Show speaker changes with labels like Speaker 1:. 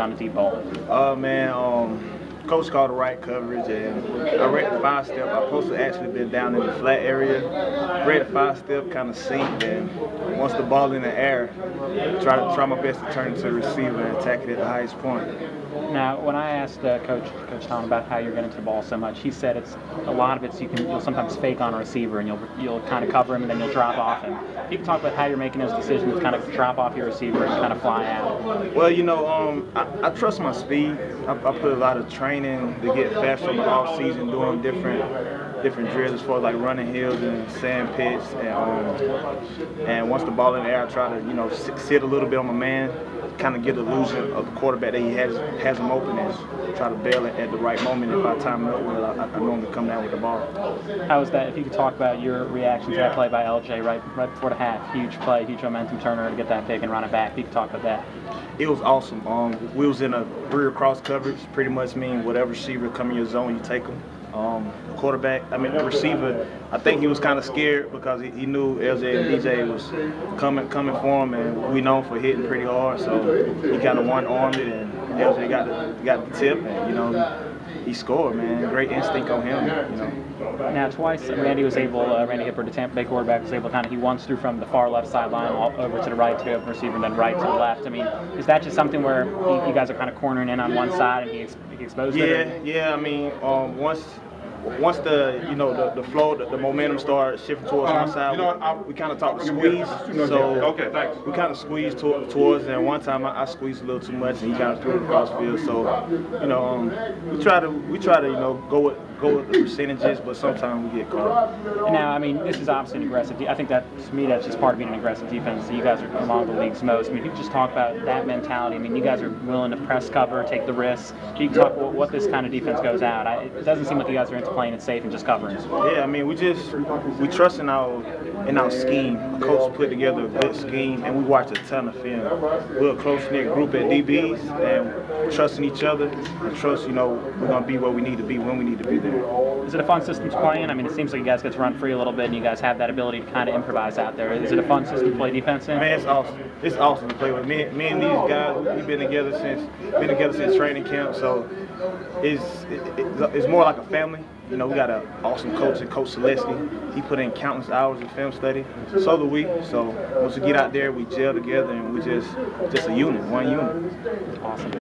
Speaker 1: on the deep ball?
Speaker 2: Coach called the right coverage, and I read the 5-step. I supposed to actually been down in the flat area. Read the 5-step, kind of synced, and once the ball in the air, try my best to turn it to the receiver and attack it at the highest point.
Speaker 1: Now, when I asked Coach Tom about how you're getting to the ball so much, he said a lot of it's you'll sometimes fake on a receiver and you'll kind of cover him and then you'll drop off him. You can talk about how you're making those decisions, kind of drop off your receiver and kind of fly out.
Speaker 2: Well, I trust my speed. I put a lot of training to get faster in the off season, doing different drills as far as like running hills and sand pits, and once the ball in the air, I try to sit a little bit on my man, kind of get the illusion of the quarterback that he has him open and try to bail it at the right moment. If I time it up well, I normally come down with the ball.
Speaker 1: How was that? If you could talk about your reaction to that play by LJ right before the half, huge play, huge momentum turner to get that pick and run it back. If you could talk about that.
Speaker 2: It was awesome. We was in a rear cross coverage, pretty much mean whatever receiver come in your zone, you take them. The receiver, I think he was kind of scared because he knew LJ and DJ was coming for him, and we known for hitting pretty hard, so he kind of one-armed it, and LJ got the tip, and he scored, man. Great instinct on him,
Speaker 1: Now twice, Randy Hipper, the Tampa Bay quarterback, was able to he once threw from the far left sideline over to the right to the open receiver, and then right to the left. I mean, is that just something where you guys are kind of cornering in on one side and he exposed it?
Speaker 2: Yeah. Once the flow, the momentum started shifting towards one side, we kind of talked to squeeze. So we kind of squeezed towards, and one time I squeezed a little too much, and he kind of threw it across the field. So we try to go with the percentages, but sometimes we get caught.
Speaker 1: And now, this is obviously an aggressive. I think that to me that's just part of being an aggressive defense. You guys are among the league's most. If you could just talk about that mentality. You guys are willing to press cover, take the risks. You can talk about what this kind of defense goes out. It doesn't seem like you guys are into playing it safe and just covering.
Speaker 2: Yeah, we trust in our scheme. The coach put together a good scheme, and we watch a ton of film. We're a close-knit group at DBs, and trusting each other, and trust we're gonna be where we need to be when we need to be there.
Speaker 1: Is it a fun system to play in? It seems like you guys get to run free a little bit, and you guys have that ability to kind of improvise out there. Is it a fun system to play defense in?
Speaker 2: Man, it's awesome. It's awesome to play with. Me and these guys, we've been together since training camp, so it's more like a family. We got an awesome coach, Coach Selesky. He put in countless hours of film study. So do we. So once we get out there, we gel together, and we just a unit, one unit.
Speaker 1: Awesome.